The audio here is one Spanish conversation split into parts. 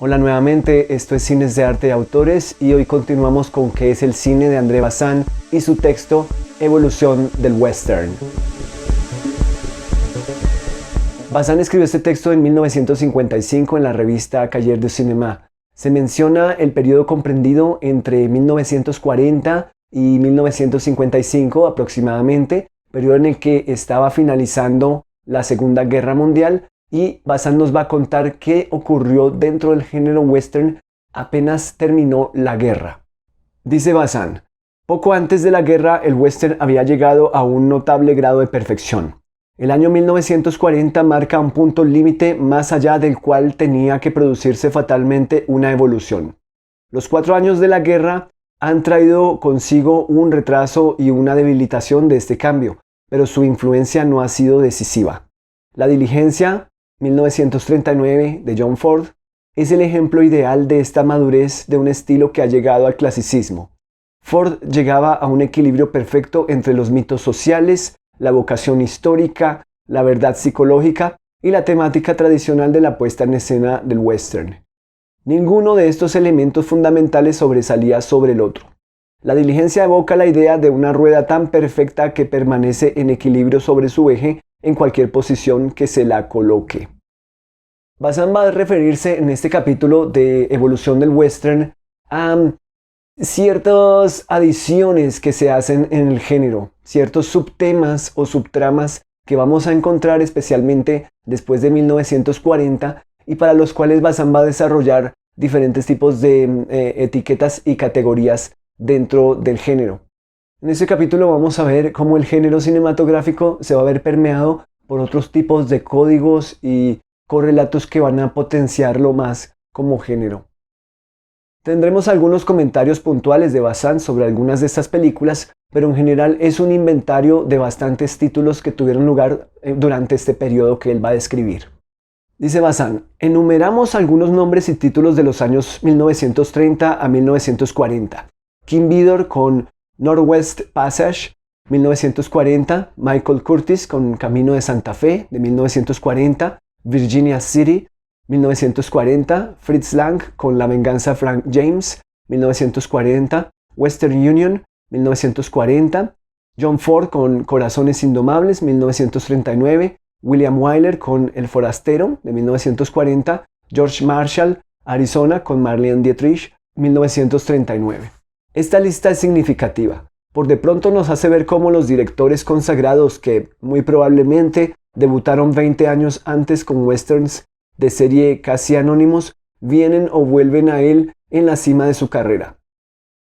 Hola nuevamente, esto es Cines de Arte y Autores y hoy continuamos con qué es el cine de André Bazin y su texto Evolución del Western. Bazin escribió este texto en 1955 en la revista Cahiers du Cinéma. Se menciona el periodo comprendido entre 1940 y 1955 aproximadamente, periodo en el que estaba finalizando la Segunda Guerra Mundial, y Bazin nos va a contar qué ocurrió dentro del género western apenas terminó la guerra. Dice Bazin: poco antes de la guerra el western había llegado a un notable grado de perfección. El año 1940 marca un punto límite más allá del cual tenía que producirse fatalmente una evolución. Los 4 años de la guerra han traído consigo un retraso y una debilitación de este cambio, pero su influencia no ha sido decisiva. La Diligencia, 1939, de John Ford, es el ejemplo ideal de esta madurez de un estilo que ha llegado al clasicismo. Ford llegaba a un equilibrio perfecto entre los mitos sociales, la vocación histórica, la verdad psicológica y la temática tradicional de la puesta en escena del western. Ninguno de estos elementos fundamentales sobresalía sobre el otro. La Diligencia evoca la idea de una rueda tan perfecta que permanece en equilibrio sobre su eje en cualquier posición que se la coloque. Bazin va a referirse en este capítulo de Evolución del Western a ciertas adiciones que se hacen en el género, ciertos subtemas o subtramas que vamos a encontrar especialmente después de 1940 y para los cuales Bazin va a desarrollar diferentes tipos de etiquetas y categorías dentro del género. En este capítulo vamos a ver cómo el género cinematográfico se va a ver permeado por otros tipos de códigos y correlatos que van a potenciarlo más como género. Tendremos algunos comentarios puntuales de Bazin sobre algunas de estas películas, pero en general es un inventario de bastantes títulos que tuvieron lugar durante este periodo que él va a describir. Dice Bazin: enumeramos algunos nombres y títulos de los años 1930 a 1940. Kim Vidor con Northwest Passage, 1940, Michael Curtiz con Camino de Santa Fe, de 1940, Virginia City, 1940, Fritz Lang con La venganza de Frank James, 1940, Western Union, 1940, John Ford con Corazones Indomables, 1939, William Wyler con El Forastero, de 1940, George Marshall, Arizona con Marlene Dietrich, 1939. Esta lista es significativa. Por de pronto nos hace ver cómo los directores consagrados que muy probablemente debutaron 20 años antes con westerns de serie casi anónimos vienen o vuelven a él en la cima de su carrera.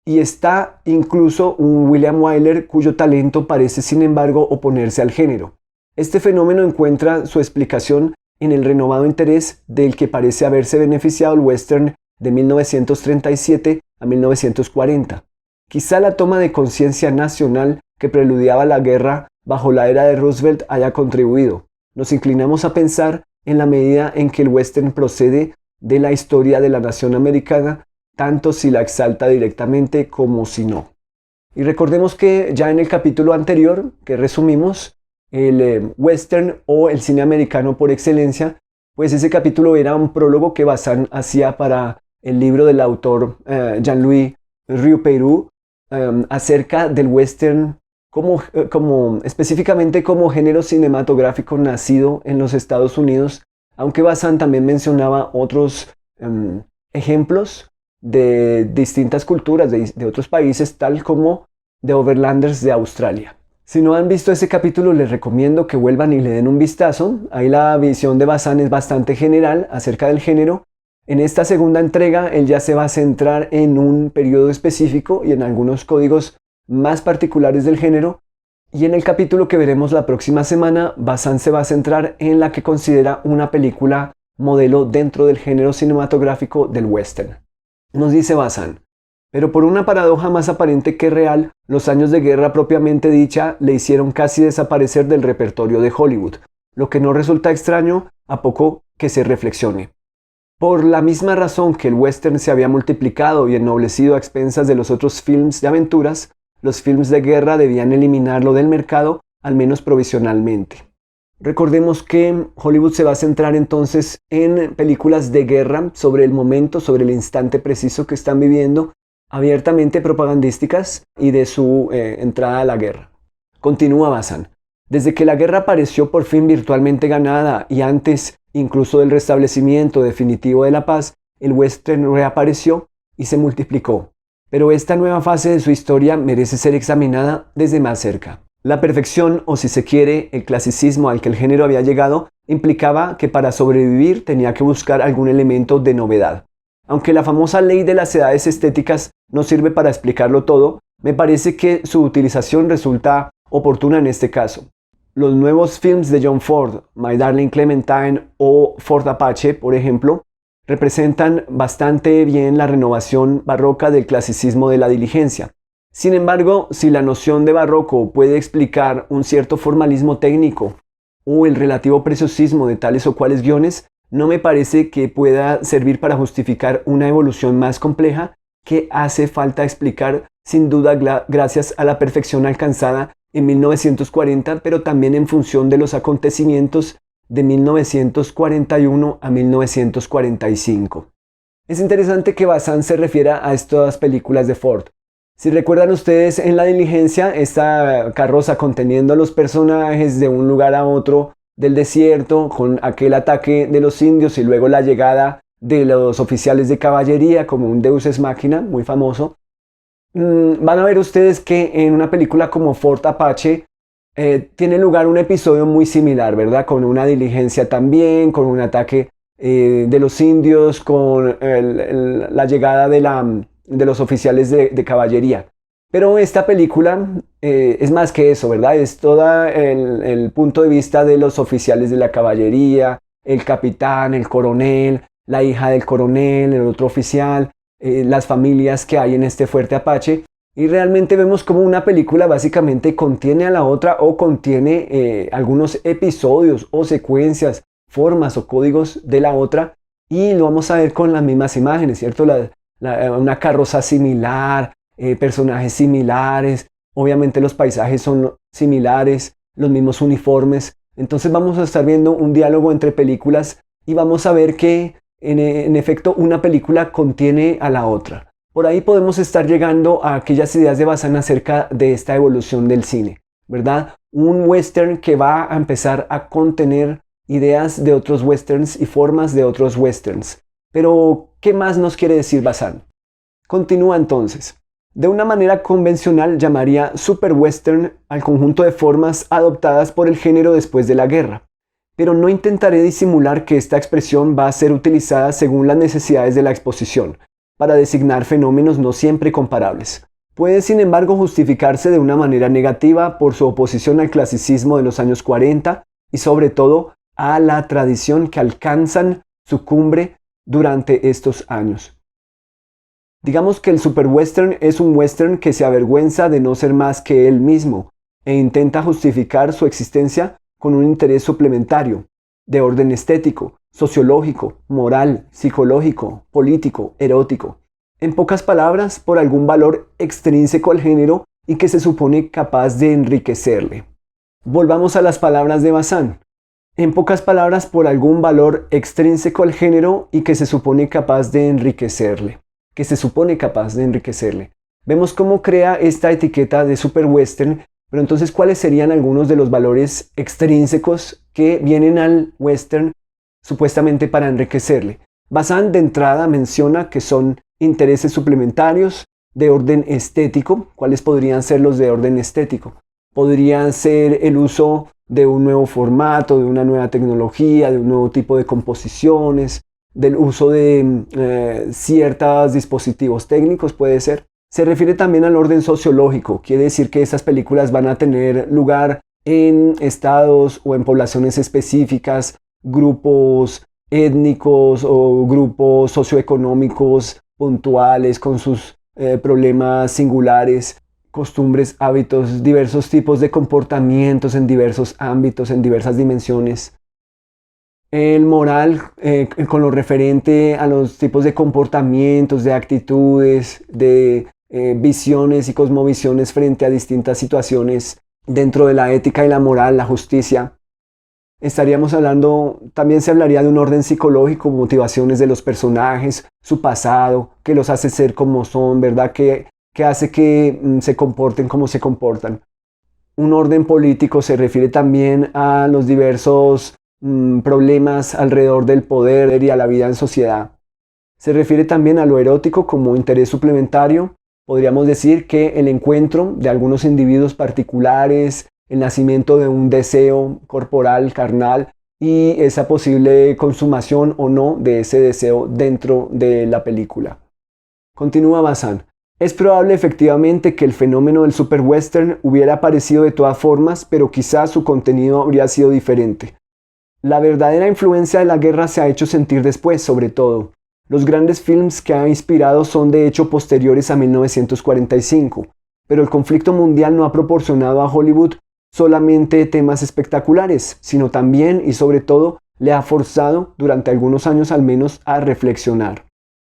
Y está incluso un William Wyler cuyo talento parece sin embargo oponerse al género. Este fenómeno encuentra su explicación en el renovado interés del que parece haberse beneficiado el western de 1937 a 1940. Quizá la toma de conciencia nacional que preludiaba la guerra bajo la era de Roosevelt haya contribuido. Nos inclinamos a pensar en la medida en que el western procede de la historia de la nación americana, tanto si la exalta directamente como si no. Y recordemos que ya en el capítulo anterior que resumimos, el western o el cine americano por excelencia, pues ese capítulo era un prólogo que Bazin hacía para el libro del autor Jean-Louis Rieux-Peyrou acerca del western específicamente como género cinematográfico nacido en los Estados Unidos, aunque Bazin también mencionaba otros ejemplos de distintas culturas de otros países, tal como The Overlanders de Australia. Si no han visto ese capítulo, les recomiendo que vuelvan y le den un vistazo. Ahí la visión de Bazin es bastante general acerca del género. En esta segunda entrega, él ya se va a centrar en un periodo específico y en algunos códigos más particulares del género. Y en el capítulo que veremos la próxima semana, Bazin se va a centrar en la que considera una película modelo dentro del género cinematográfico del western. Nos dice Bazin: pero por una paradoja más aparente que real, los años de guerra propiamente dicha le hicieron casi desaparecer del repertorio de Hollywood, lo que no resulta extraño a poco que se reflexione. Por la misma razón que el western se había multiplicado y ennoblecido a expensas de los otros films de aventuras, los films de guerra debían eliminarlo del mercado, al menos provisionalmente. Recordemos que Hollywood se va a centrar entonces en películas de guerra sobre el momento, sobre el instante preciso que están viviendo, abiertamente propagandísticas y de su entrada a la guerra. Continúa Bazán. Desde que la guerra pareció por fin virtualmente ganada y antes incluso del restablecimiento definitivo de la paz, el western reapareció y se multiplicó. Pero esta nueva fase de su historia merece ser examinada desde más cerca. La perfección, o si se quiere, el clasicismo al que el género había llegado, implicaba que para sobrevivir tenía que buscar algún elemento de novedad. Aunque la famosa ley de las edades estéticas no sirve para explicarlo todo, me parece que su utilización resulta oportuna en este caso. Los nuevos films de John Ford, My Darling Clementine o Ford Apache, por ejemplo, representan bastante bien la renovación barroca del clasicismo de la diligencia. Sin embargo, si la noción de barroco puede explicar un cierto formalismo técnico o el relativo preciosismo de tales o cuales guiones, no me parece que pueda servir para justificar una evolución más compleja que hace falta explicar sin duda gracias a la perfección alcanzada en 1940, pero también en función de los acontecimientos de 1941 a 1945. Es interesante que Bazán se refiera a estas películas de Ford. Si recuerdan ustedes en La Diligencia, esta carroza conteniendo a los personajes de un lugar a otro del desierto, con aquel ataque de los indios y luego la llegada de los oficiales de caballería como un Deus Ex Machina muy famoso, van a ver ustedes que en una película como Ford Apache tiene lugar un episodio muy similar, ¿verdad? Con una diligencia también, con un ataque de los indios, con la llegada de los oficiales de caballería. Pero esta película es más que eso, ¿verdad? Es todo el punto de vista de los oficiales de la caballería, el capitán, el coronel, la hija del coronel, el otro oficial, las familias que hay en este fuerte Apache. Y realmente vemos como una película básicamente contiene a la otra o contiene algunos episodios o secuencias, formas o códigos de la otra. Y lo vamos a ver con las mismas imágenes, ¿cierto? Una carroza similar, personajes similares, obviamente los paisajes son similares, los mismos uniformes. Entonces vamos a estar viendo un diálogo entre películas y vamos a ver que en efecto una película contiene a la otra. Por ahí podemos estar llegando a aquellas ideas de Bazán acerca de esta evolución del cine, ¿verdad? Un western que va a empezar a contener ideas de otros westerns y formas de otros westerns. Pero, ¿qué más nos quiere decir Bazán? Continúa entonces. De una manera convencional llamaría super western al conjunto de formas adoptadas por el género después de la guerra. Pero no intentaré disimular que esta expresión va a ser utilizada según las necesidades de la exposición, para designar fenómenos no siempre comparables. Puede, sin embargo, justificarse de una manera negativa por su oposición al clasicismo de los años 40 y sobre todo a la tradición que alcanzan su cumbre durante estos años. Digamos que el superwestern es un western que se avergüenza de no ser más que él mismo e intenta justificar su existencia con un interés suplementario, de orden estético, sociológico, moral, psicológico, político, erótico. En pocas palabras, por algún valor extrínseco al género y que se supone capaz de enriquecerle. Volvamos a las palabras de Bazán. En pocas palabras, por algún valor extrínseco al género y que se supone capaz de enriquecerle. Vemos cómo crea esta etiqueta de superwestern, pero entonces, ¿cuáles serían algunos de los valores extrínsecos que vienen al western supuestamente para enriquecerle? Bazán de entrada menciona que son intereses suplementarios de orden estético. ¿Cuáles podrían ser los de orden estético? Podrían ser el uso de un nuevo formato, de una nueva tecnología, de un nuevo tipo de composiciones, del uso de ciertos dispositivos técnicos, puede ser. Se refiere también al orden sociológico, quiere decir que estas películas van a tener lugar en estados o en poblaciones específicas, grupos étnicos o grupos socioeconómicos puntuales con sus problemas singulares, costumbres, hábitos, diversos tipos de comportamientos en diversos ámbitos, en diversas dimensiones. El moral con lo referente a los tipos de comportamientos, de actitudes, de visiones y cosmovisiones frente a distintas situaciones dentro de la ética y la moral, la justicia. estaríamos hablando, también se hablaría de un orden psicológico, motivaciones de los personajes, su pasado, que los hace ser como son, ¿verdad? Que hace que se comporten como se comportan. Un orden político se refiere también a los diversos problemas alrededor del poder y a la vida en sociedad. Se refiere también a lo erótico como interés suplementario. Podríamos decir que el encuentro de algunos individuos particulares, el nacimiento de un deseo corporal, carnal, y esa posible consumación o no de ese deseo dentro de la película. Continúa Bazán. Es probable efectivamente que el fenómeno del superwestern hubiera aparecido de todas formas, pero quizás su contenido habría sido diferente. La verdadera influencia de la guerra se ha hecho sentir después, sobre todo. Los grandes films que ha inspirado son de hecho posteriores a 1945, pero el conflicto mundial no ha proporcionado a Hollywood solamente temas espectaculares, sino también y sobre todo le ha forzado, durante algunos años al menos, a reflexionar.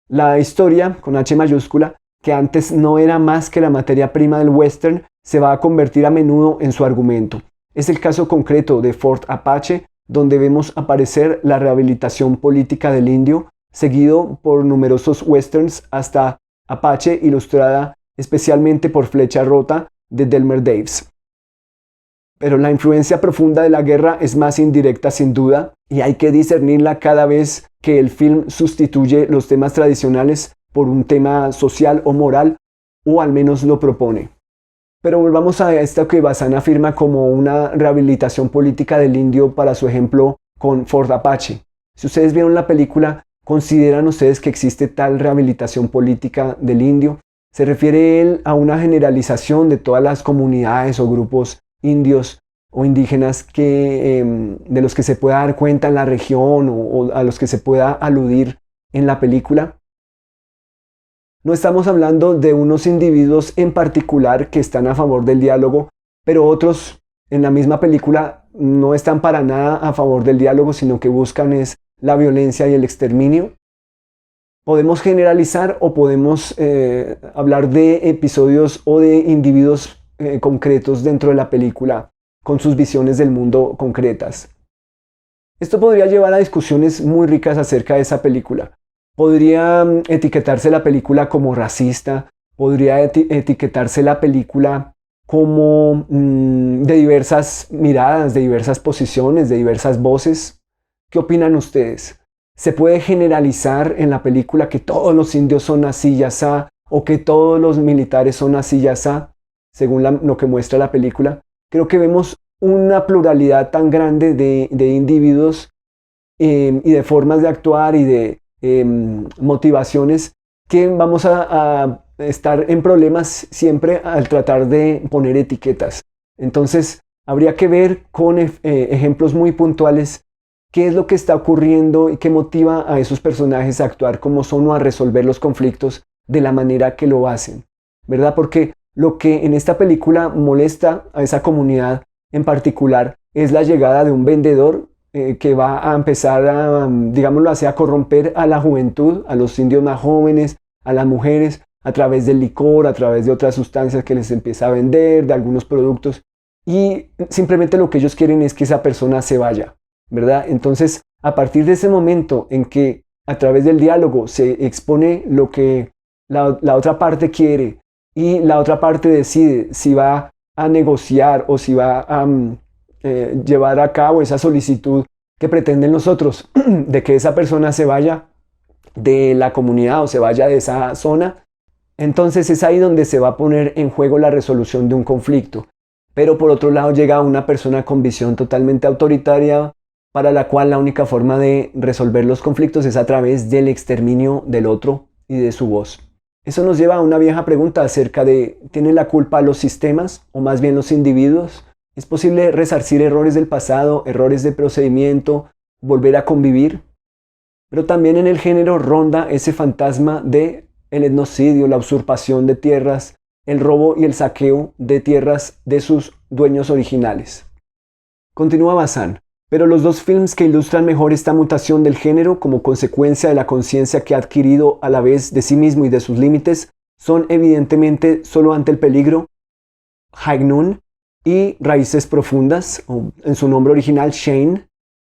La historia, con H mayúscula, que antes no era más que la materia prima del western, se va a convertir a menudo en su argumento. Es el caso concreto de Fort Apache, donde vemos aparecer la rehabilitación política del indio, seguido por numerosos westerns hasta Apache, ilustrada especialmente por Flecha Rota de Delmer Daves. Pero la influencia profunda de la guerra es más indirecta sin duda, y hay que discernirla cada vez que el film sustituye los temas tradicionales por un tema social o moral, o al menos lo propone. Pero volvamos a esto que Bazán afirma como una rehabilitación política del indio para su ejemplo con Fort Apache. Si ustedes vieron la película, ¿consideran ustedes que existe tal rehabilitación política del indio? ¿Se refiere él a una generalización de todas las comunidades o grupos indios o indígenas de los que se pueda dar cuenta en la región o a los que se pueda aludir en la película? No estamos hablando de unos individuos en particular que están a favor del diálogo, pero otros en la misma película no están para nada a favor del diálogo, sino que buscan es la violencia y el exterminio. Podemos generalizar o podemos hablar de episodios o de individuos concretos dentro de la película con sus visiones del mundo concretas. Esto podría llevar a discusiones muy ricas acerca de esa película. Podría etiquetarse la película como racista, podría etiquetarse la película como de diversas miradas, de diversas posiciones, de diversas voces. ¿Qué opinan ustedes? ¿Se puede generalizar en la película que todos los indios son así y asá, o que todos los militares son así y asá, según lo que muestra la película? Creo que vemos una pluralidad tan grande de individuos y de formas de actuar y de motivaciones que vamos a estar en problemas siempre al tratar de poner etiquetas. Entonces, habría que ver con ejemplos muy puntuales qué es lo que está ocurriendo y qué motiva a esos personajes a actuar como son o a resolver los conflictos de la manera que lo hacen, ¿verdad? Porque lo que en esta película molesta a esa comunidad en particular es la llegada de un vendedor que va a empezar a, digámoslo así, a corromper a la juventud, a los indios más jóvenes, a las mujeres, a través del licor, a través de otras sustancias que les empieza a vender, de algunos productos, y simplemente lo que ellos quieren es que esa persona se vaya, ¿verdad? Entonces, a partir de ese momento en que a través del diálogo se expone lo que la otra parte quiere y la otra parte decide si va a negociar o si va a llevar a cabo esa solicitud que pretenden los otros de que esa persona se vaya de la comunidad o se vaya de esa zona, entonces es ahí donde se va a poner en juego la resolución de un conflicto. Pero por otro lado llega una persona con visión totalmente autoritaria para la cual la única forma de resolver los conflictos es a través del exterminio del otro y de su voz. Eso nos lleva a una vieja pregunta acerca de ¿tienen la culpa los sistemas o más bien los individuos? ¿Es posible resarcir errores del pasado, errores de procedimiento, volver a convivir? Pero también en el género ronda ese fantasma de el etnocidio, la usurpación de tierras, el robo y el saqueo de tierras de sus dueños originales. Continúa Bazán, pero los dos films que ilustran mejor esta mutación del género como consecuencia de la conciencia que ha adquirido a la vez de sí mismo y de sus límites son evidentemente Solo ante el peligro, High Noon, y Raíces Profundas, o en su nombre original Shane.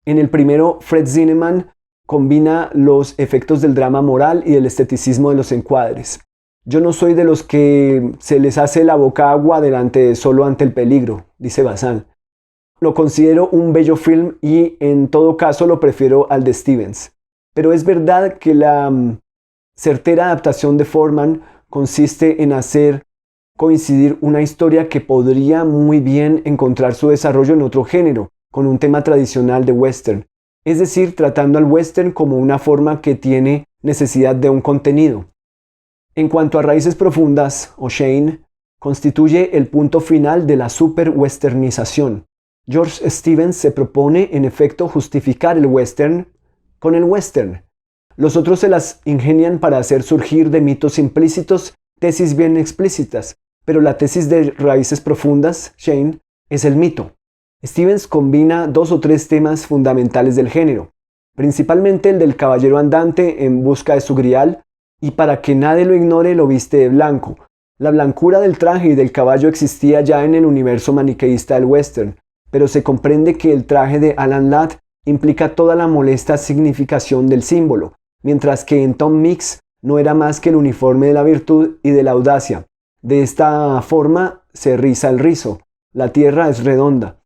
En el primero, Fred Zinnemann combina los efectos del drama moral y el esteticismo de los encuadres. Yo no soy de los que se les hace la boca agua solo ante el peligro, dice Bazán. Lo considero un bello film y en todo caso lo prefiero al de Stevens. Pero es verdad que la certera adaptación de Fordman consiste en hacer coincidir una historia que podría muy bien encontrar su desarrollo en otro género, con un tema tradicional de western, es decir, tratando al western como una forma que tiene necesidad de un contenido. En cuanto a Raíces Profundas, o Shane, constituye el punto final de la superwesternización. George Stevens se propone, en efecto, justificar el western con el western. Los otros se las ingenian para hacer surgir de mitos implícitos tesis bien explícitas, pero la tesis de Raíces Profundas, Shane, es el mito. Stevens combina 2 o 3 temas fundamentales del género, principalmente el del caballero andante en busca de su grial, y para que nadie lo ignore lo viste de blanco. La blancura del traje y del caballo existía ya en el universo maniqueísta del western, pero se comprende que el traje de Alan Ladd implica toda la molesta significación del símbolo, mientras que en Tom Mix no era más que el uniforme de la virtud y de la audacia. De esta forma se riza el rizo. La tierra es redonda.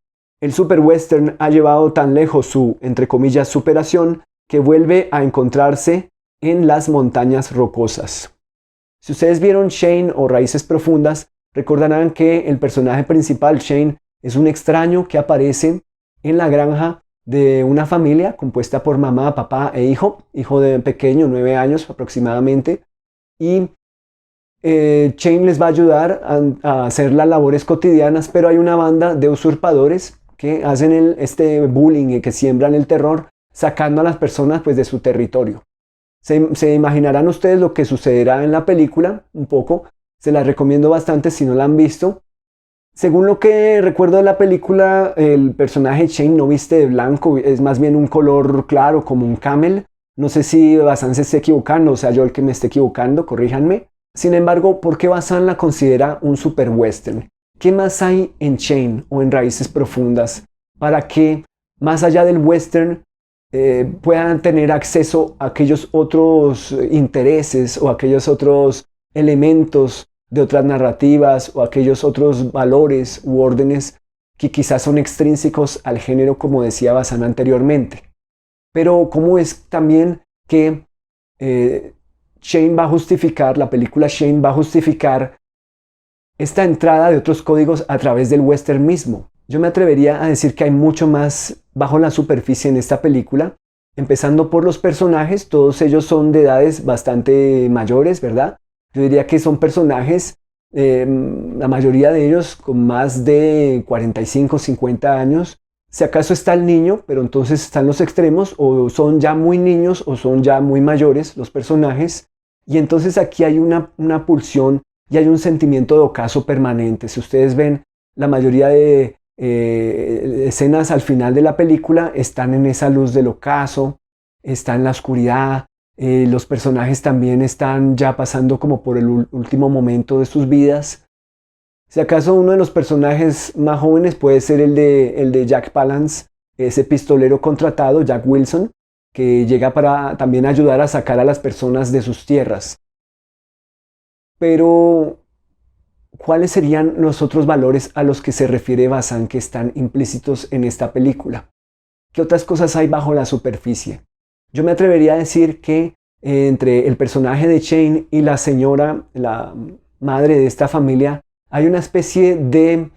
El superwestern ha llevado tan lejos su, entre comillas, superación, que vuelve a encontrarse en las montañas rocosas. Si ustedes vieron Shane o Raíces Profundas, recordarán que el personaje principal, Shane, es un extraño que aparece en la granja de una familia compuesta por mamá, papá e hijo de pequeño, 9 años aproximadamente, y Shane les va a ayudar a hacer las labores cotidianas, pero hay una banda de usurpadores que hacen este bullying y que siembran el terror, sacando a las personas pues, de su territorio. Se imaginarán ustedes lo que sucederá en la película, un poco. Se la recomiendo bastante si no la han visto. Según lo que recuerdo de la película, el personaje Shane no viste de blanco, es más bien un color claro, como un camel. No sé si Bazán se esté equivocando, o sea, yo el que me esté equivocando, corríjanme. Sin embargo, ¿por qué Bazán la considera un super western? ¿Qué más hay en Shane o en Raíces Profundas para que, más allá del western, puedan tener acceso a aquellos otros intereses o aquellos otros elementos de otras narrativas o aquellos otros valores u órdenes que quizás son extrínsecos al género, como decía Bazán anteriormente? Pero ¿cómo es también que Shane va a justificar, la película Shane va a justificar esta entrada de otros códigos a través del western mismo? Yo me atrevería a decir que hay mucho más bajo la superficie en esta película, empezando por los personajes. Todos ellos son de edades bastante mayores, ¿verdad? Yo diría que son personajes, la mayoría de ellos con más de 45, 50 años. Si acaso está el niño, pero entonces están los extremos, o son ya muy niños o son ya muy mayores los personajes. Y entonces aquí hay una pulsión y hay un sentimiento de ocaso permanente. Si ustedes ven, la mayoría de escenas al final de la película están en esa luz del ocaso, está en la oscuridad. Los personajes también están ya pasando como por el último momento de sus vidas. Si acaso uno de los personajes más jóvenes puede ser el de Jack Palance, ese pistolero contratado, Jack Wilson, que llega para también ayudar a sacar a las personas de sus tierras. Pero ¿cuáles serían los otros valores a los que se refiere Bazán que están implícitos en esta película? ¿Qué otras cosas hay bajo la superficie? Yo me atrevería a decir que entre el personaje de Shane y la señora, la madre de esta familia, hay una especie de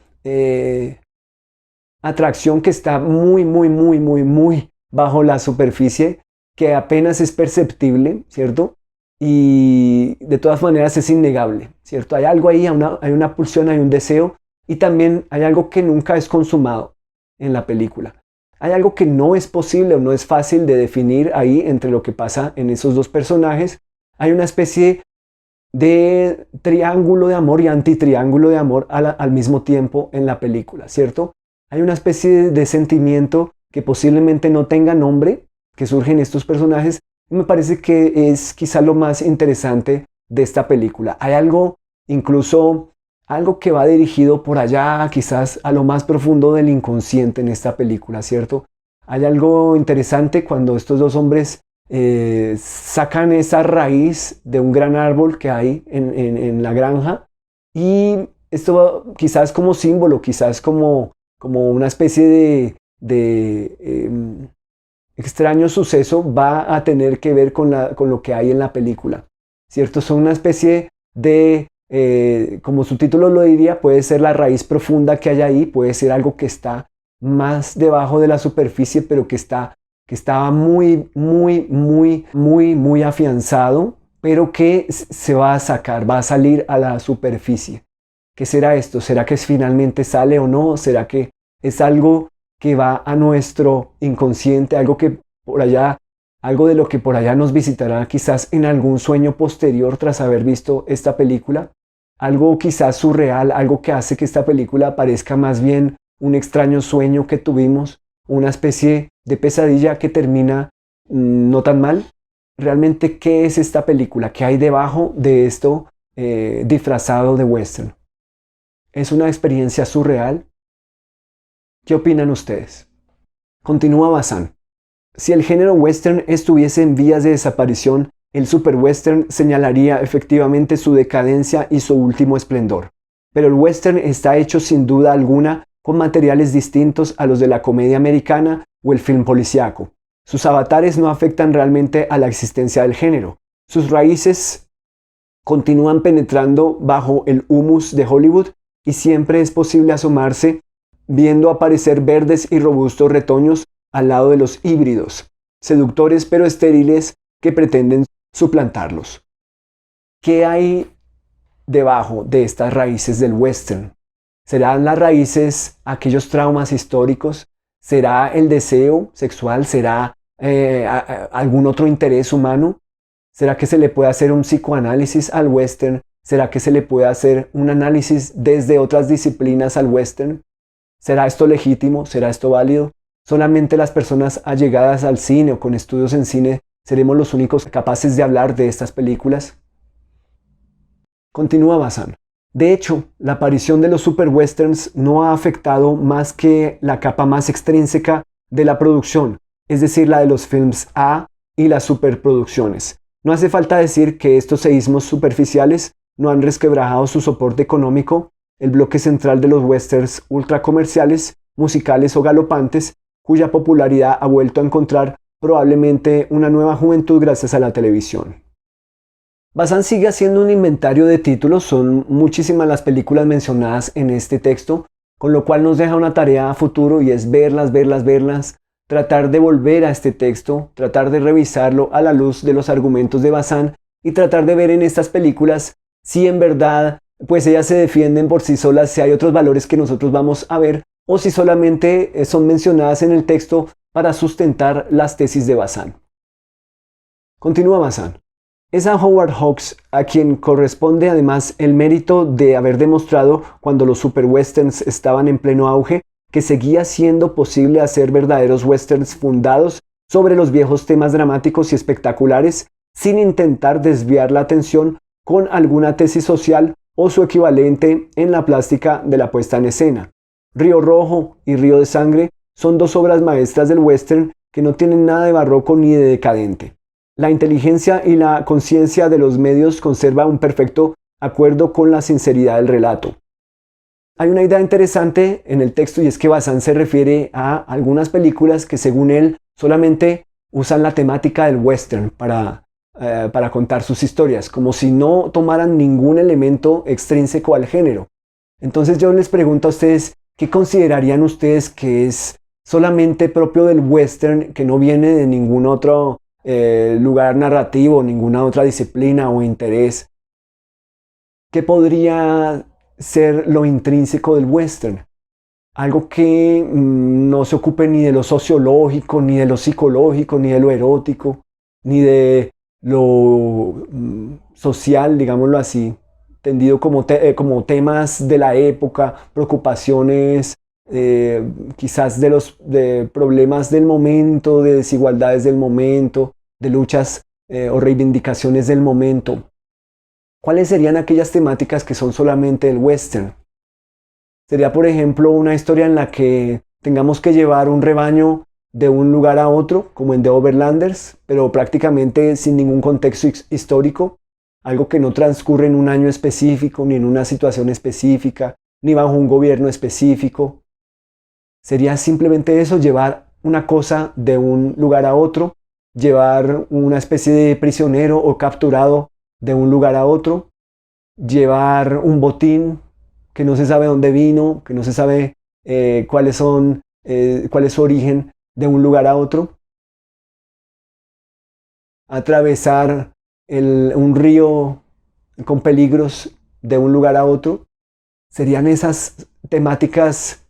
atracción que está muy, muy, muy, muy, muy bajo la superficie, que apenas es perceptible, ¿cierto? Y de todas maneras es innegable, ¿cierto? Hay algo ahí, hay una pulsión, hay un deseo, y también hay algo que nunca es consumado en la película. Hay algo que no es posible o no es fácil de definir ahí entre lo que pasa en esos dos personajes. Hay una especie de triángulo de amor y antitriángulo de amor al mismo tiempo en la película, ¿cierto? Hay una especie de sentimiento que posiblemente no tenga nombre, que surge en estos personajes, y me parece que es quizá lo más interesante de esta película. Hay algo incluso algo que va dirigido por allá, quizás a lo más profundo del inconsciente en esta película, ¿cierto? Hay algo interesante cuando estos dos hombres sacan esa raíz de un gran árbol que hay en la granja, y esto quizás como símbolo, quizás como una especie de extraño suceso va a tener que ver con lo que hay en la película, ¿cierto? Son una especie de, como su título lo diría, puede ser la raíz profunda que hay ahí, puede ser algo que está más debajo de la superficie, pero que estaba muy, muy, muy, muy, muy afianzado, pero que se va a sacar, va a salir a la superficie. ¿Qué será esto? ¿Será que finalmente sale o no? ¿Será que es algo que va a nuestro inconsciente, algo que por allá, algo de lo que por allá nos visitará quizás en algún sueño posterior tras haber visto esta película? Algo quizás surreal, algo que hace que esta película parezca más bien un extraño sueño que tuvimos, una especie de pesadilla que termina no tan mal. ¿Realmente qué es esta película? ¿Qué hay debajo de esto disfrazado de western? ¿Es una experiencia surreal? ¿Qué opinan ustedes? Continúa Bazán. Si el género western estuviese en vías de desaparición, el superwestern señalaría efectivamente su decadencia y su último esplendor. Pero el western está hecho sin duda alguna con materiales distintos a los de la comedia americana o el film policíaco. Sus avatares no afectan realmente a la existencia del género. Sus raíces continúan penetrando bajo el humus de Hollywood, y siempre es posible asomarse viendo aparecer verdes y robustos retoños al lado de los híbridos, seductores pero estériles, que pretenden suplantarlos. ¿Qué hay debajo de estas raíces del western? ¿Serán las raíces aquellos traumas históricos? ¿Será el deseo sexual? ¿Será algún otro interés humano? ¿Será que se le puede hacer un psicoanálisis al western? ¿Será que se le puede hacer un análisis desde otras disciplinas al western? ¿Será esto legítimo? ¿Será esto válido? ¿Solamente las personas allegadas al cine o con estudios en cine seremos los únicos capaces de hablar de estas películas? Continúa Bazán. De hecho, la aparición de los superwesterns no ha afectado más que la capa más extrínseca de la producción, es decir, la de los films A y las superproducciones. No hace falta decir que estos seísmos superficiales no han resquebrajado su soporte económico, el bloque central de los westerns ultracomerciales, musicales o galopantes, cuya popularidad ha vuelto a encontrar probablemente una nueva juventud gracias a la televisión. Bazán sigue haciendo un inventario de títulos, son muchísimas las películas mencionadas en este texto, con lo cual nos deja una tarea a futuro, y es verlas, tratar de volver a este texto, tratar de revisarlo a la luz de los argumentos de Bazán y tratar de ver en estas películas si en verdad pues ellas se defienden por sí solas, si hay otros valores que nosotros vamos a ver, o si solamente son mencionadas en el texto para sustentar las tesis de Bazán. Continúa Bazán. Es a Howard Hawks a quien corresponde además el mérito de haber demostrado, cuando los superwesterns estaban en pleno auge, que seguía siendo posible hacer verdaderos westerns fundados sobre los viejos temas dramáticos y espectaculares, sin intentar desviar la atención con alguna tesis social o su equivalente en la plástica de la puesta en escena. Río Rojo y Río de Sangre son dos obras maestras del western que no tienen nada de barroco ni de decadente. La inteligencia y la conciencia de los medios conserva un perfecto acuerdo con la sinceridad del relato. Hay una idea interesante en el texto, y es que Bazán se refiere a algunas películas que, según él, solamente usan la temática del western para contar sus historias, como si no tomaran ningún elemento extrínseco al género. Entonces yo les pregunto a ustedes, ¿qué considerarían ustedes que es solamente propio del western, que no viene de ningún otro lugar narrativo, ninguna otra disciplina o interés? ¿Qué podría ser lo intrínseco del western? Algo que no se ocupe ni de lo sociológico, ni de lo psicológico, ni de lo erótico, ni de lo social, digámoslo así, entendido como temas de la época, preocupaciones, quizás de problemas del momento, de desigualdades del momento, de luchas o reivindicaciones del momento. ¿Cuáles serían aquellas temáticas que son solamente el western? Sería, por ejemplo, una historia en la que tengamos que llevar un rebaño de un lugar a otro, como en The Overlanders, pero prácticamente sin ningún contexto histórico, algo que no transcurre en un año específico, ni en una situación específica, ni bajo un gobierno específico. Sería simplemente eso, llevar una cosa de un lugar a otro, llevar una especie de prisionero o capturado de un lugar a otro, llevar un botín que no se sabe dónde vino, que no se sabe cuál es su origen, de un lugar a otro, atravesar un río con peligros de un lugar a otro. Serían esas temáticas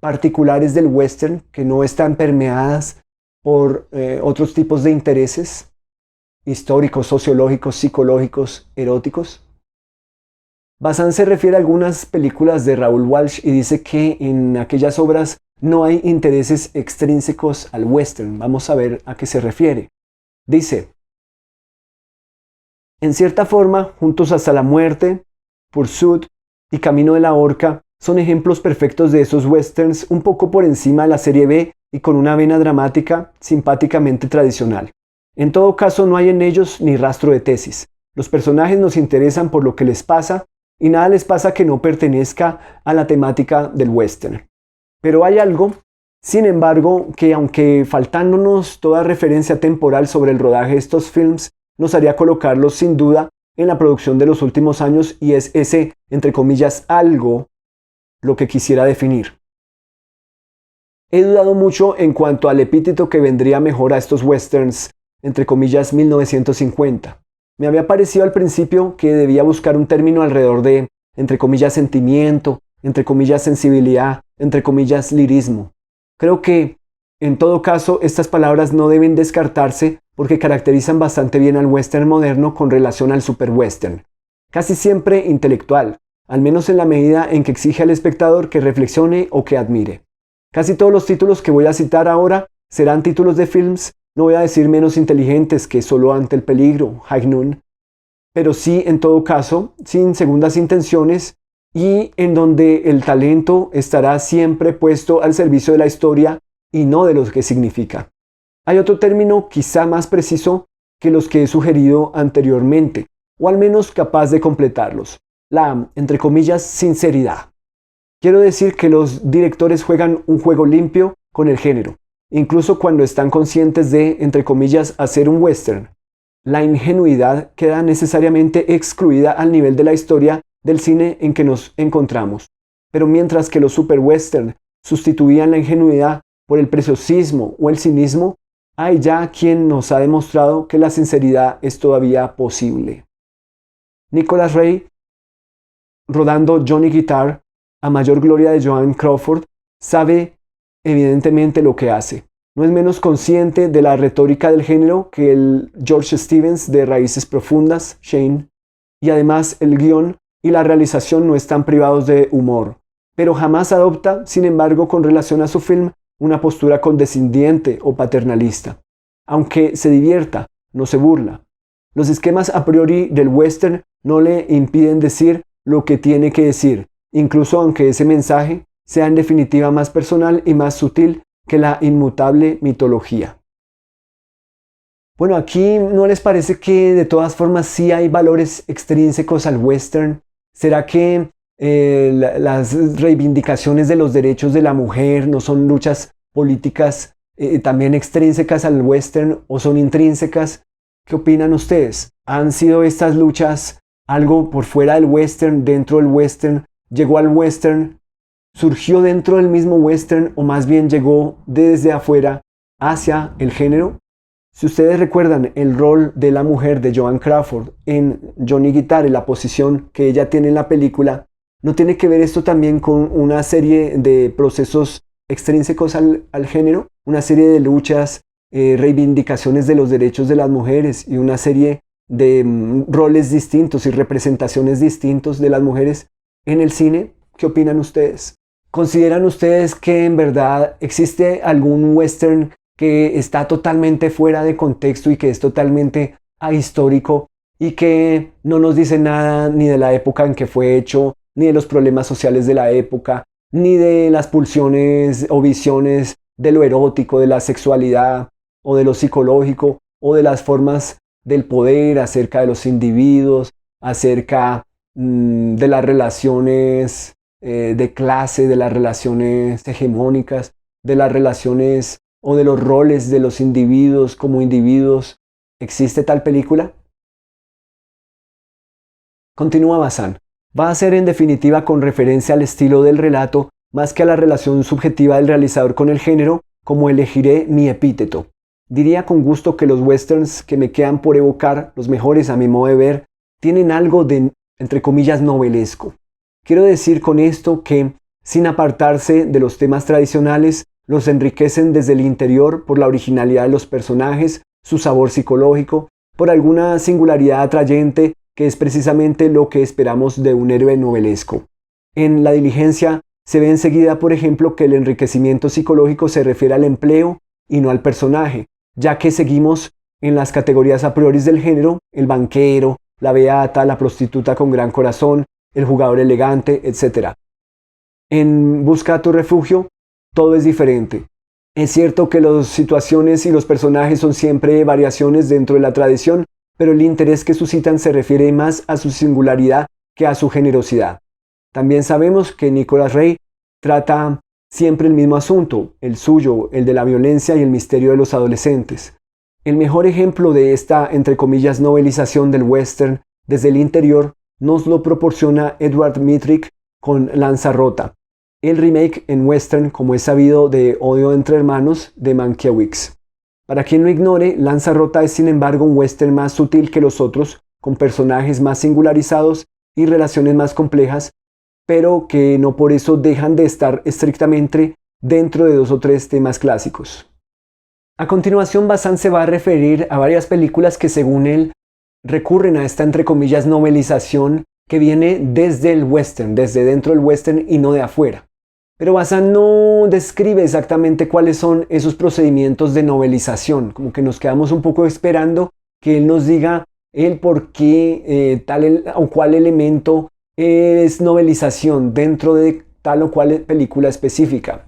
particulares del western que no están permeadas por otros tipos de intereses históricos, sociológicos, psicológicos, eróticos. Bazán se refiere a algunas películas de Raoul Walsh y dice que en aquellas obras no hay intereses extrínsecos al western. Vamos a ver a qué se refiere. Dice: en cierta forma, Juntos hasta la muerte, Pursuit y Camino de la horca son ejemplos perfectos de esos westerns un poco por encima de la serie B y con una vena dramática simpáticamente tradicional. En todo caso, no hay en ellos ni rastro de tesis. Los personajes nos interesan por lo que les pasa y nada les pasa que no pertenezca a la temática del western. Pero hay algo, sin embargo, que aunque faltándonos toda referencia temporal sobre el rodaje de estos films, nos haría colocarlos sin duda en la producción de los últimos años, y es ese, entre comillas, algo, lo que quisiera definir. He dudado mucho en cuanto al epíteto que vendría mejor a estos westerns, entre comillas, 1950. Me había parecido al principio que debía buscar un término alrededor de, entre comillas, sentimiento, entre comillas, sensibilidad, entre comillas, lirismo. Creo que, en todo caso, estas palabras no deben descartarse porque caracterizan bastante bien al western moderno con relación al superwestern. Casi siempre intelectual, al menos en la medida en que exige al espectador que reflexione o que admire. Casi todos los títulos que voy a citar ahora serán títulos de films, no voy a decir menos inteligentes que Solo ante el peligro, High Noon, pero sí, en todo caso, sin segundas intenciones y en donde el talento estará siempre puesto al servicio de la historia y no de lo que significa. Hay otro término quizá más preciso que los que he sugerido anteriormente, o al menos capaz de completarlos: la, entre comillas, sinceridad. Quiero decir que los directores juegan un juego limpio con el género, incluso cuando están conscientes de, entre comillas, hacer un western. La ingenuidad queda necesariamente excluida al nivel de la historia del cine en que nos encontramos. Pero mientras que los superwestern sustituían la ingenuidad por el preciosismo o el cinismo, hay ya quien nos ha demostrado que la sinceridad es todavía posible. Nicholas Ray, rodando Johnny Guitar, a mayor gloria de Joan Crawford, sabe evidentemente lo que hace. No es menos consciente de la retórica del género que el George Stevens de Raíces Profundas, Shane, y además el guión y la realización no están privados de humor, pero jamás adopta, sin embargo, con relación a su film, una postura condescendiente o paternalista. Aunque se divierta, no se burla. Los esquemas a priori del western no le impiden decir lo que tiene que decir, incluso aunque ese mensaje sea en definitiva más personal y más sutil que la inmutable mitología. Bueno, aquí ¿no les parece que de todas formas sí hay valores extrínsecos al western? ¿Será que las reivindicaciones de los derechos de la mujer no son luchas políticas también extrínsecas al western o son intrínsecas? ¿Qué opinan ustedes? ¿Han sido estas luchas algo por fuera del western, dentro del western? ¿Llegó al western? ¿Surgió dentro del mismo western o más bien llegó desde afuera hacia el género? Si ustedes recuerdan el rol de la mujer de Joan Crawford en Johnny Guitar y la posición que ella tiene en la película, ¿no tiene que ver esto también con una serie de procesos extrínsecos al género? Una serie de luchas, reivindicaciones de los derechos de las mujeres y una serie de roles distintos y representaciones distintos de las mujeres en el cine. ¿Qué opinan ustedes? ¿Consideran ustedes que en verdad existe algún western que está totalmente fuera de contexto y que es totalmente ahistórico y que no nos dice nada ni de la época en que fue hecho, ni de los problemas sociales de la época, ni de las pulsiones o visiones de lo erótico, de la sexualidad o de lo psicológico o de las formas del poder, acerca de los individuos, acerca de las relaciones de clase, de las relaciones hegemónicas, de las relaciones o de los roles de los individuos como individuos. ¿Existe tal película? Continúa Bazán. Va a ser en definitiva con referencia al estilo del relato más que a la relación subjetiva del realizador con el género, como elegiré mi epíteto. Diría con gusto que los westerns que me quedan por evocar, los mejores a mi modo de ver, tienen algo de, entre comillas, novelesco. Quiero decir con esto que, sin apartarse de los temas tradicionales, los enriquecen desde el interior por la originalidad de los personajes, su sabor psicológico, por alguna singularidad atrayente que es precisamente lo que esperamos de un héroe novelesco. En La Diligencia se ve enseguida, por ejemplo, que el enriquecimiento psicológico se refiere al empleo y no al personaje, ya que seguimos en las categorías a priori del género, el banquero, la beata, la prostituta con gran corazón, el jugador elegante, etc. En Busca tu refugio, todo es diferente. Es cierto que las situaciones y los personajes son siempre variaciones dentro de la tradición, pero el interés que suscitan se refiere más a su singularidad que a su generosidad. También sabemos que Nicholas Ray trata siempre el mismo asunto, el suyo, el de la violencia y el misterio de los adolescentes. El mejor ejemplo de esta, entre comillas, novelización del western desde el interior nos lo proporciona Edward Mitrick con Lanza-Rota, el remake en western, como es sabido, de Odio entre hermanos de Mankiewicz. Para quien lo ignore, Lanza-Rota es sin embargo un western más sutil que los otros, con personajes más singularizados y relaciones más complejas, pero que no por eso dejan de estar estrictamente dentro de 2 o 3 temas clásicos. A continuación, Bazán se va a referir a varias películas que, según él, recurren a esta, entre comillas, novelización que viene desde el western, desde dentro del western y no de afuera. Pero Bazán no describe exactamente cuáles son esos procedimientos de novelización, como que nos quedamos un poco esperando que él nos diga el por qué tal o cual elemento es novelización dentro de tal o cual película específica.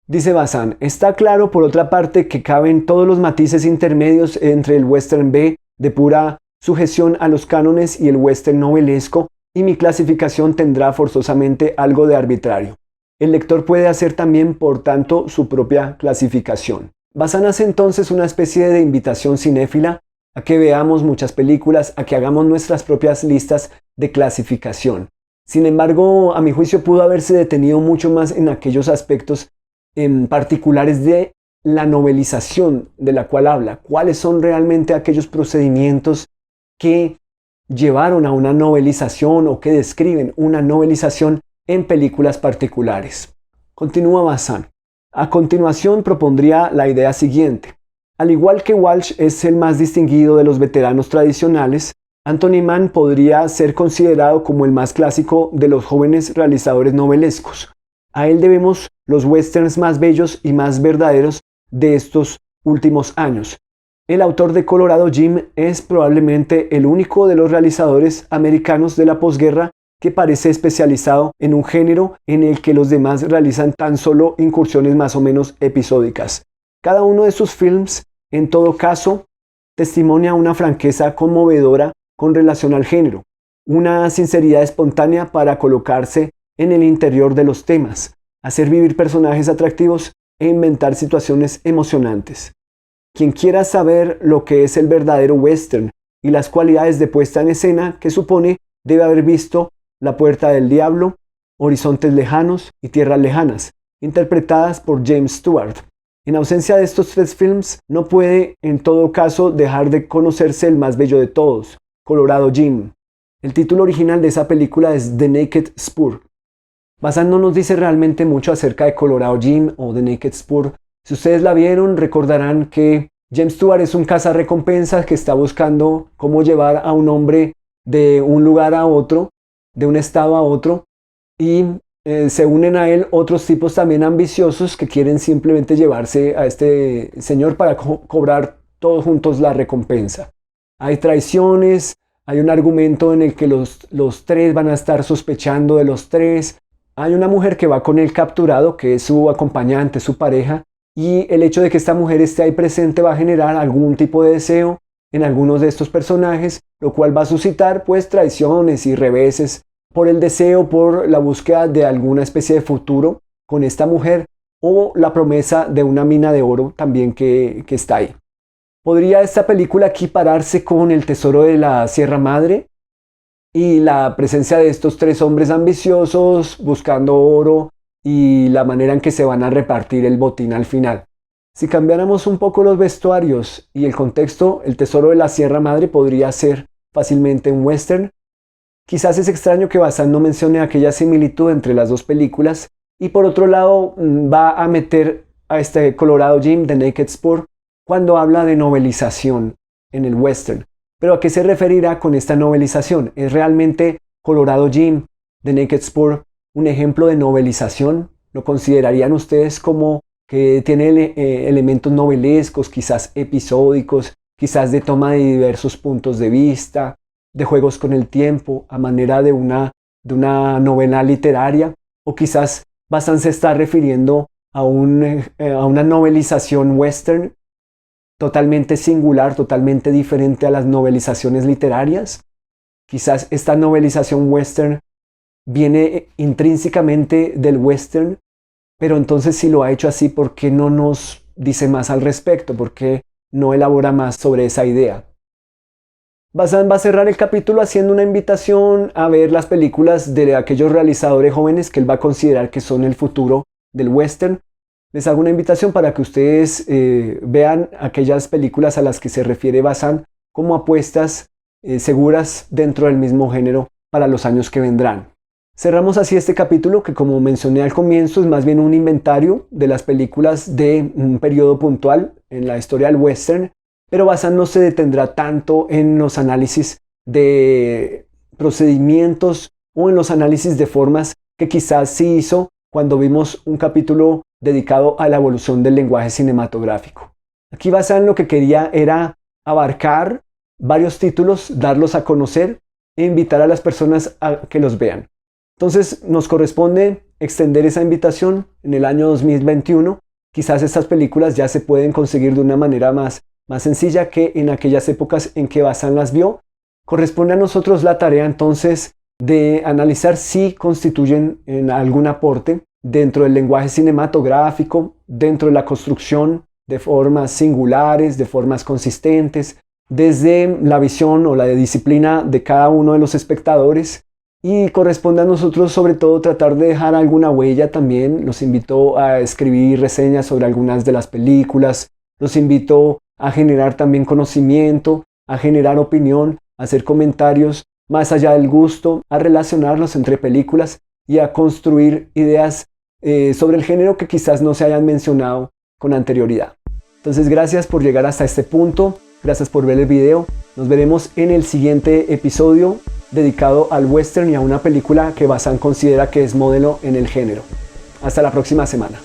Dice Bazán, está claro por otra parte que caben todos los matices intermedios entre el western B de pura sujeción a los cánones y el western novelesco, y mi clasificación tendrá forzosamente algo de arbitrario. El lector puede hacer también, por tanto, su propia clasificación. Bazán hace entonces una especie de invitación cinéfila a que veamos muchas películas, a que hagamos nuestras propias listas de clasificación. Sin embargo, a mi juicio pudo haberse detenido mucho más en aquellos aspectos en particulares de la novelización de la cual habla. ¿Cuáles son realmente aquellos procedimientos que llevaron a una novelización o que describen una novelización en películas particulares? Continúa Bazán. A continuación propondría la idea siguiente. Al igual que Walsh es el más distinguido de los veteranos tradicionales, Anthony Mann podría ser considerado como el más clásico de los jóvenes realizadores novelescos. A él debemos los westerns más bellos y más verdaderos de estos últimos años. El autor de Colorado Jim es probablemente el único de los realizadores americanos de la posguerra que parece especializado en un género en el que los demás realizan tan solo incursiones más o menos episódicas. Cada uno de sus films, en todo caso, testimonia una franqueza conmovedora con relación al género, una sinceridad espontánea para colocarse en el interior de los temas, hacer vivir personajes atractivos e inventar situaciones emocionantes. Quien quiera saber lo que es el verdadero western y las cualidades de puesta en escena que supone, debe haber visto La Puerta del Diablo, Horizontes Lejanos y Tierras Lejanas, interpretadas por James Stewart. En ausencia de estos 3 films, no puede, en todo caso, dejar de conocerse el más bello de todos, Colorado Jim. El título original de esa película es The Naked Spur. Bazán no nos dice realmente mucho acerca de Colorado Jim o The Naked Spur. Si ustedes la vieron, recordarán que James Stewart es un cazarrecompensas que está buscando cómo llevar a un hombre de un lugar a otro, de un estado a otro, y se unen a él otros tipos también ambiciosos que quieren simplemente llevarse a este señor para cobrar todos juntos la recompensa. Hay traiciones, hay un argumento en el que los tres van a estar sospechando de los tres. Hay una mujer que va con el capturado, que es su acompañante, su pareja, y el hecho de que esta mujer esté ahí presente va a generar algún tipo de deseo en algunos de estos personajes, lo cual va a suscitar pues traiciones y reveses por el deseo, por la búsqueda de alguna especie de futuro con esta mujer o la promesa de una mina de oro también que está ahí. ¿Podría esta película equipararse con El Tesoro de la Sierra Madre? Y la presencia de estos tres hombres ambiciosos buscando oro y la manera en que se van a repartir el botín al final. Si cambiáramos un poco los vestuarios y el contexto, El Tesoro de la Sierra Madre podría ser fácilmente un western. Quizás es extraño que Bazán no mencione aquella similitud entre las dos películas y por otro lado va a meter a este Colorado Jim de Naked Sport cuando habla de novelización en el western. ¿Pero a qué se referirá con esta novelización? ¿Es realmente Colorado Jim de Naked Sport un ejemplo de novelización? ¿Lo considerarían ustedes como que tiene elementos novelescos, quizás episódicos, quizás de toma de diversos puntos de vista, de juegos con el tiempo, a manera de una novela literaria? ¿O quizás Bazán se está refiriendo a una novelización western totalmente singular, totalmente diferente a las novelizaciones literarias? Quizás esta novelización western viene intrínsecamente del western, pero entonces si lo ha hecho así, ¿por qué no nos dice más al respecto? ¿Por qué no elabora más sobre esa idea? Bazán va a cerrar el capítulo haciendo una invitación a ver las películas de aquellos realizadores jóvenes que él va a considerar que son el futuro del western. Les hago una invitación para que ustedes vean aquellas películas a las que se refiere Bazán como apuestas seguras dentro del mismo género para los años que vendrán. Cerramos así este capítulo que, como mencioné al comienzo, es más bien un inventario de las películas de un periodo puntual en la historia del western, pero Bazán no se detendrá tanto en los análisis de procedimientos o en los análisis de formas que quizás sí hizo cuando vimos un capítulo dedicado a la evolución del lenguaje cinematográfico. Aquí Bazán lo que quería era abarcar varios títulos, darlos a conocer e invitar a las personas a que los vean. Entonces nos corresponde extender esa invitación en el año 2021. Quizás estas películas ya se pueden conseguir de una manera más sencilla que en aquellas épocas en que Bazán las vio. Corresponde a nosotros la tarea entonces de analizar si constituyen algún aporte dentro del lenguaje cinematográfico, dentro de la construcción de formas singulares, de formas consistentes, desde la visión o la disciplina de cada uno de los espectadores. Y corresponde a nosotros sobre todo tratar de dejar alguna huella también. Los invito a escribir reseñas sobre algunas de las películas, los invito a generar también conocimiento, a generar opinión, a hacer comentarios más allá del gusto, a relacionarlos entre películas y a construir ideas sobre el género que quizás no se hayan mencionado con anterioridad. Entonces, gracias por llegar hasta este punto, gracias por ver el video. Nos veremos en el siguiente episodio dedicado al western y a una película que Bazán considera que es modelo en el género. Hasta la próxima semana.